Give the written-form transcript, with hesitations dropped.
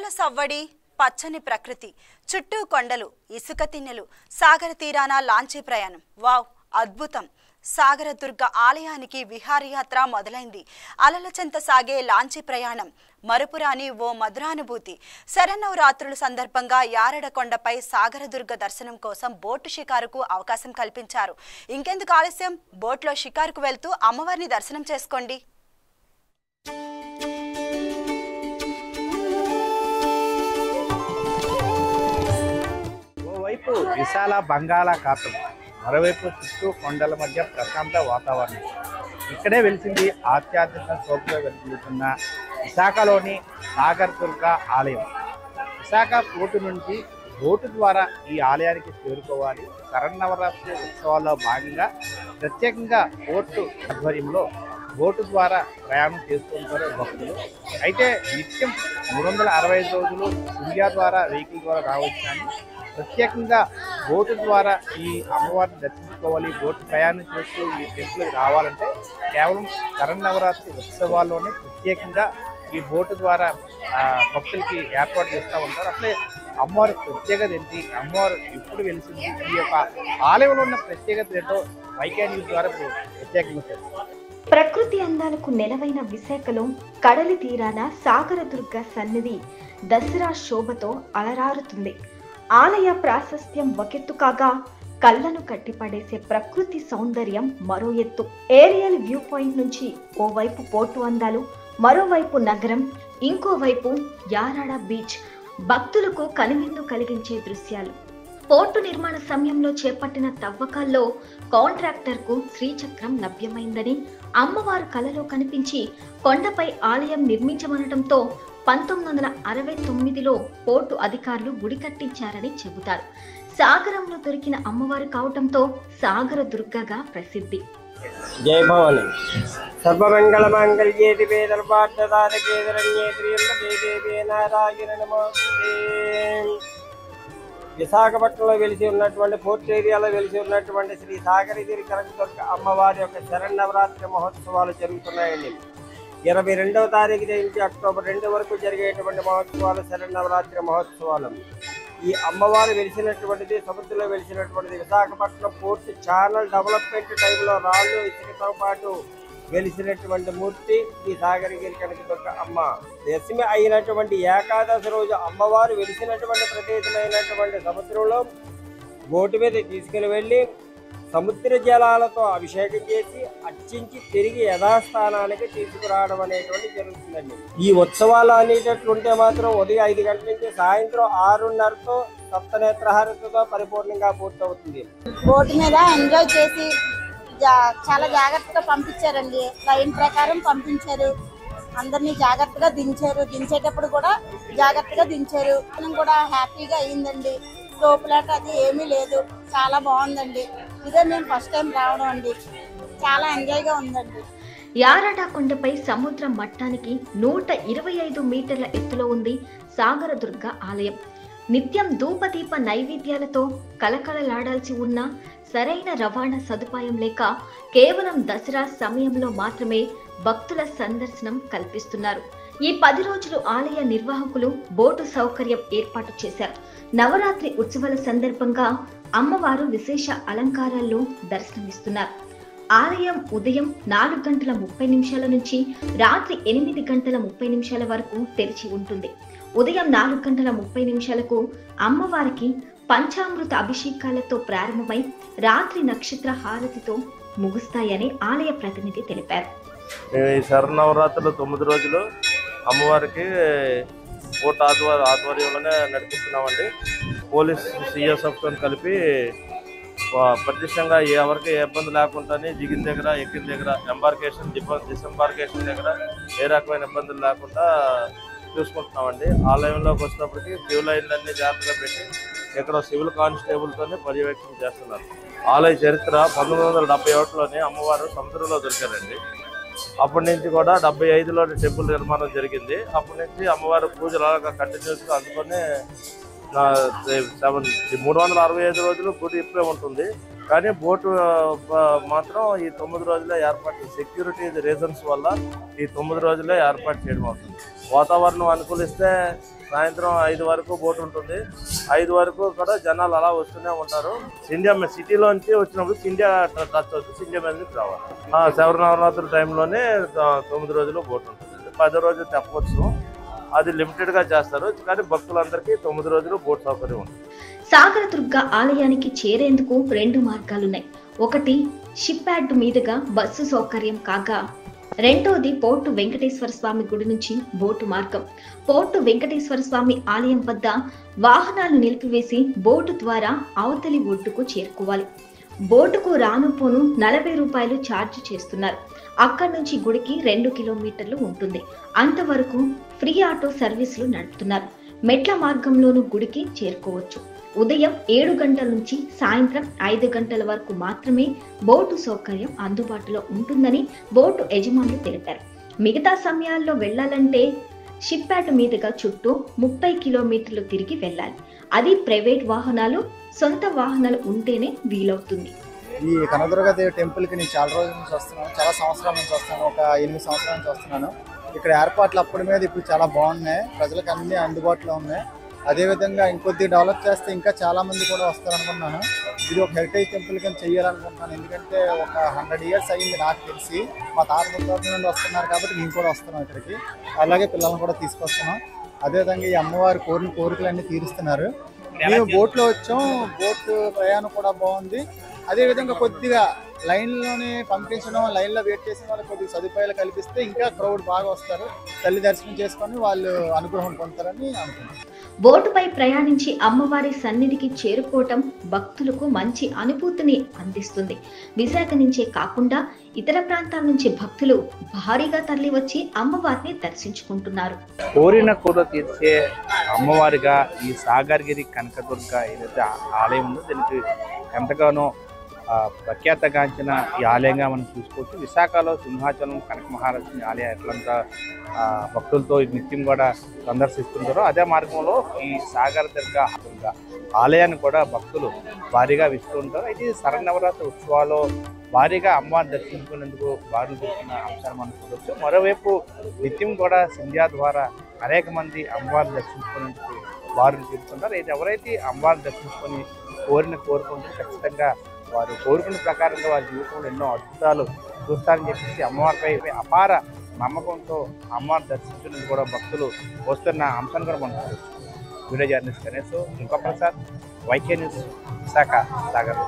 అలల సవ్వడి, పచ్చని ప్రకృతి, చుట్టూ కొండలు, ఇసుక తిన్నెలు, సాగర తీరాన లాంచీ ప్రయాణం. వావ్, అద్భుతం! సాగరదుర్గ ఆలయానికి విహారయాత్ర మొదలైంది. అలల చెంత సాగే లాంచీ ప్రయాణం మరుపురాని ఓ మధురానుభూతి. శరన్నవరాత్రుల సందర్భంగా యారడకొండపై సాగరదుర్గ దర్శనం కోసం బోటు షికారుకు అవకాశం కల్పించారు. ఇంకెందుకు ఆలస్యం, బోట్లో షికారుకు వెళ్తూ అమ్మవారిని దర్శనం చేసుకోండి. ఓవైపు విశాల బంగాళాఖాతం, మరోవైపు చుట్టూ కొండల మధ్య ప్రశాంత వాతావరణం. ఇక్కడే వెలిసింది ఆధ్యాత్మిక శోభతో వెలుగుతున్న విశాఖలోని సాగరదుర్గ ఆలయం. విశాఖ పోర్టు నుంచి బోటు ద్వారా ఈ ఆలయానికి చేరుకోవాలి. శరన్నవరాత్రి ఉత్సవాల్లో భాగంగా ప్రత్యేకంగా పోర్టు ఆధ్వర్యంలో బోటు ద్వారా ప్రయాణం చేస్తుంటారు భక్తులు. అయితే నిత్యం 365 రోజులు ఇండియా ద్వారా వెహికల్ ద్వారా రావచ్చు, కానీ ప్రత్యేకంగా బోటు ద్వారా ఈ అమ్మవారిని దర్శించుకోవాలి, బోటు ప్రయాణం చేస్తూ ఈ టెంపుల్కి రావాలంటే కేవలం శరన్నవరాత్రి ఉత్సవాల్లోనే ప్రత్యేకంగా ఈ బోటు ద్వారా భక్తులకి ఏర్పాటు చేస్తూ ఉంటారు. అసలే అమ్మవారి ప్రత్యేకత ఏంటి, అమ్మవారు ఎప్పుడు వెలిసింది, ఈ యొక్క ఆలయంలో ఉన్న ప్రత్యేకత ఏంటో వైకే న్యూస్ ద్వారా ప్రత్యేకంగా చేస్తారు. ప్రకృతి అందాలకు నెలవైన విశాఖలో కడలి తీరాన సాగరదుర్గ సన్నిధి దసరా శోభతో అలరారుతుంది. ఆలయ ప్రాశస్త్యం ఒకెత్తు కాగా కళ్ళను కట్టిపడేసే ప్రకృతి సౌందర్యం మరో ఎత్తు. ఏరియల్ వ్యూ పాయింట్ నుంచి ఓవైపు పోర్టు అందాలు, మరోవైపు నగరం, ఇంకోవైపు యారాడ బీచ్ భక్తులకు కనువిందు కలిగించే దృశ్యాలు. పోర్టు నిర్మాణ సమయంలో చేపట్టిన తవ్వకాల్లో కాంట్రాక్టర్కు శ్రీచక్రం లభ్యమైందని, అమ్మవారు కలలో కనిపించి కొండపై ఆలయం నిర్మించమనడంతో 1969లో పోర్టు అధికారులు గుడి కట్టించారని చెబుతారు. సాగరంలో దొరికిన అమ్మవారు కావటంతో సాగరదుర్గగా ప్రసిద్ధి. జై భవాని. సర్వమంగళ మాంగళ్యే దివే దర్భార్థదారకే శరణ్యే త్ర్యంబకే దేవే నారాయణి నమోస్తుతే. విశాఖపట్నంలో వెలిసి ఉన్నటువంటి పోర్ట్ ఏరియాలో వెలిసి ఉన్నటువంటి శ్రీ సాగరగిరి కనకదుర్గ అమ్మవారి యొక్క శరన్నవరాత్రి మహోత్సవాలు జరుగుతున్నాయండి. 22వ తారీఖు నుంచి అక్టోబర్ 2 వరకు జరిగేటువంటి మహోత్సవాలు శరన్నవరాత్రి మహోత్సవాలు. ఈ అమ్మవారు వెలిసినటువంటిది సముద్రంలో వెలిసినటువంటిది. విశాఖపట్నం పోర్ట్ ఛానల్ డెవలప్మెంట్ టైంలో రాళ్ళు ఇసుకతో పాటు వెలిసినటువంటి మూర్తి ఈ సాగరగిరి కనకదుర్గ అమ్మ. దశమి అయినటువంటి ఏకాదశి రోజు అమ్మవారు వెలిసినటువంటి ప్రదేశమైనటువంటి సముద్రంలో బోటు మీద తీసుకుని వెళ్ళి సముద్ర జలాలతో అభిషేకం చేసి అర్చించి తిరిగి యథాస్థానానికి తీసుకురావడం అనేటువంటి జరుగుతుందండి. ఈ ఉత్సవాలు అనేటట్లుంటే మాత్రం ఉదయం 5 గంటల నుంచి సాయంత్రం 6:30తో సప్తనేత్రహారతితో పరిపూర్ణంగా పూర్తవుతుంది. బోటు మీద ఎంజాయ్ చేసి చాలా జాగ్రత్తగా పంపించారండి. లైన్ ప్రకారం పంపించారు, అందరినీ జాగ్రత్తగా దించారు. దించేటప్పుడు కూడా జాగ్రత్తగా దించారు. కూడా హ్యాపీగా అయ్యిందండి. తోపులాట అది ఏమీ లేదు, చాలా బాగుందండి. ఇదే నేను ఫస్ట్ టైం రావడం అండి, చాలా ఎంజాయ్గా ఉందండి. యారాడ కొండపై సముద్ర మట్టానికి 125 మీటర్ల ఎత్తులో ఉంది సాగరదుర్గ ఆలయం. నిత్యం ధూపదీప నైవేద్యాలతో కలకలలాడాల్సి ఉన్న సరైన రవాణా సదుపాయం లేక కేవలం దసరా సమయంలో మాత్రమే భక్తుల సందర్శనం కల్పిస్తున్నారు. ఈ 10 రోజులు ఆలయ నిర్వాహకులు బోటు సౌకర్యం ఏర్పాటు చేశారు. నవరాత్రి ఉత్సవాల సందర్భంగా అమ్మవారు విశేష అలంకారాల్లో దర్శనమిస్తున్నారు. ఆలయం ఉదయం 4:30 నుంచి రాత్రి 8:30 వరకు తెరిచి ఉంటుంది. ఉదయం 4:30కు అమ్మవారికి పంచామృత అభిషేకాలతో ప్రారంభమై రాత్రి నక్షత్ర హారతితో ముగుస్తాయని ఆలయ ప్రతినిధి తెలిపారు. ఈ శరన్నవరాత్రులు 9 రోజులు అమ్మవారికి పోర్ట్ ఆధ్వర్యంలోనే నడిపిస్తున్నామండి. పోలీస్ సిఎస్ఎఫ్తో కలిపి ప్రత్యక్షంగా ఎవరికి ఏ ఇబ్బంది లేకుండా దిగిన దగ్గర ఎక్కిన దగ్గర ఎంబార్కేషన్ డిసెంబార్కేషన్ దగ్గర ఏ రకమైన ఇబ్బందులు లేకుండా చూసుకుంటున్నామండి. ఆలయంలోకి వచ్చినప్పటికీ క్యూ లైన్లన్నీ జాగ్రత్తగా పెట్టి ఇక్కడ సివిల్ కానిస్టేబుల్తోనే పర్యవేక్షణ చేస్తున్నారు. ఆలయ చరిత్ర 1971లోనే అమ్మవారు సముద్రంలో దొరికారండి. అప్పటి నుంచి కూడా 75లోని టెంపుల్ నిర్మాణం జరిగింది. అప్పటి నుంచి అమ్మవారి పూజలు అలాగా కంటిన్యూస్గా అందుకొని 365 రోజులు గుడి ఇప్పుడే ఉంటుంది. కానీ బోటు మాత్రం ఈ 9 రోజులే ఏర్పాటు, సెక్యూరిటీ రీజన్స్ వల్ల ఈ 9 రోజులే ఏర్పాటు చేయడం అవుతుంది. వాతావరణం అనుకూలిస్తే సాయంత్రం 5 వరకు బోట్ ఉంటుంది. 5 వరకు కూడా జనాలు అలా వస్తూనే ఉంటారు. సిండియా సిటీలోంచి వచ్చినప్పుడు సిండియా టచ్ అవుతుంది, సిండియా మీద నుంచి రావాలి. శబరినవరాత్రుల టైంలోనే 9 రోజులు బోట్ ఉంటుంది. 10 రోజులు చెప్పవచ్చు, అది లిమిటెడ్ గా చేస్తారు. కానీ భక్తులందరికీ 9 రోజులు బోట్ సౌకర్యం ఉంటుంది. సాగరదుర్గ ఆలయానికి చేరేందుకు 2 మార్గాలున్నాయి. ఒకటి షిప్ యార్డ్ మీదుగా బస్సు సౌకర్యం కాగా, రెండోది పోర్టు వెంకటేశ్వర స్వామి గుడి నుంచి బోటు మార్గం. పోర్టు వెంకటేశ్వర స్వామి ఆలయం వద్ద వాహనాలు నిలిపివేసి బోటు ద్వారా అవతలి ఒడ్డుకు చేరుకోవాలి. బోటుకు రానుపోను 40 రూపాయలు ఛార్జ్ చేస్తున్నారు. అక్కడి నుంచి గుడికి 2 కిలోమీటర్లు ఉంటుంది. అంతవరకు ఫ్రీ ఆటో సర్వీసులు నడుపుతున్నారు. మెట్ల మార్గంలోనూ గుడికి చేరుకోవచ్చు. ఉదయం 7 గంటల నుంచి సాయంత్రం 5 గంటల వరకు మాత్రమే బోటు సౌకర్యం అందుబాటులో ఉంటుందని బోటు యజమానులు తెలిపారు. మిగతా సమయాల్లో వెళ్లాలంటే షిప్ యార్డ్ మీదుగా చుట్టూ 30 కిలోమీటర్లు తిరిగి వెళ్ళాలి. అది ప్రైవేట్ వాహనాలు, సొంత వాహనాలు ఉంటేనే వీలవుతుంది. ఈ కనకదుర్గ దేవి టెంపుల్కి నేను చాలా రోజుల నుంచి వస్తున్నాను, చాలా సంవత్సరాల నుంచి వస్తున్నాను, ఒక 8 సంవత్సరాల నుంచి వస్తున్నాను. ఇక్కడ ఏర్పాట్లు అప్పటి మీద ఇప్పుడు చాలా బాగున్నాయి, ప్రజలకు అన్ని అందుబాటులో ఉన్నాయి. అదేవిధంగా ఇంకొద్ది డెవలప్ చేస్తే ఇంకా చాలా మంది కూడా వస్తారనుకున్నాను. ఇది ఒక హెరిటేజ్ టెంపుల్ కింద చేయాలనుకుంటున్నాను. ఎందుకంటే ఒక 100 ఇయర్స్ అయ్యింది నాకు తెలిసి. మా తాత ముత్తాతల నుండి వస్తున్నారు కాబట్టి మేము కూడా వస్తున్నాం ఇక్కడికి. అలాగే పిల్లలను కూడా తీసుకొస్తున్నాం. అదేవిధంగా ఈ అమ్మవారి కోరికలన్నీ తీరుస్తున్నారు. మేము బోట్లో వచ్చాం, బోట్ ప్రయాణం కూడా బాగుంది. అదేవిధంగా కొద్దిగా లైన్లోనే పంపించడం, లైన్లో వెయిట్ చేసిన వాళ్ళకి కొద్దిగా సదుపాయాలు కల్పిస్తే ఇంకా క్రౌడ్ బాగా వస్తారు. తల్లి దర్శనం చేసుకొని వాళ్ళు అనుగ్రహం పొందుతారని అనుకుంటున్నాను. బోటుపై ప్రయాణించి అమ్మవారి సన్నిధికి చేరుకోవటం భక్తులకు మంచి అనుభూతిని అందిస్తుంది. విశాఖ నుంచే కాకుండా ఇతర ప్రాంతాల నుంచి భక్తులు భారీగా తరలి వచ్చి అమ్మవారిని దర్శించుకుంటున్నారు. కోరిన కోరిక తీర్చే అమ్మవారిగా ఈ సాగర్గిరి కనకదుర్గ ఏదైతే ఆలయం ఉందో దీనికి ఎంతగానో ప్రఖ్యాతగాంచిన ఈ ఆలయంగా మనం చూసుకోవచ్చు. విశాఖలో సింహాచలం కనక మహాలక్ష్మి ఆలయం ఎట్లంతా భక్తులతో నిత్యం కూడా సందర్శిస్తుంటారో అదే మార్గంలో ఈ సాగరదుర్గ ఆలయాన్ని కూడా భక్తులు భారీగా విస్తూ ఉంటారు. అయితే శరన్నవరాత్రి ఉత్సవాల్లో భారీగా అమ్మవారిని దర్శించుకునేందుకు బారులు తీరుతున్న అంశాన్ని మనం చూడవచ్చు. మరోవైపు నిత్యం కూడా సింధ్యా ద్వారా అనేక మంది అమ్మవారిని దర్శించుకునేందుకు బారులు తీరుతుంటారు. అయితే ఎవరైతే అమ్మవారిని దర్శించుకొని కోరుకుంటే ఖచ్చితంగా వారు కోరుకున్న ప్రకారంగా వారి జీవితంలో ఎన్నో అద్భుతాలు చూస్తారని చెప్పేసి అమ్మవారిపై అపార నమ్మకంతో అమ్మవారిని దర్శించడానికి కూడా భక్తులు వస్తున్న అంశాన్ని కూడా మనం చూడవచ్చు. వీడియో జర్నలిస్ట్ గణేష్, ఇంకా ప్రసాద్, వైకే న్యూస్, విశాఖ సాగర్.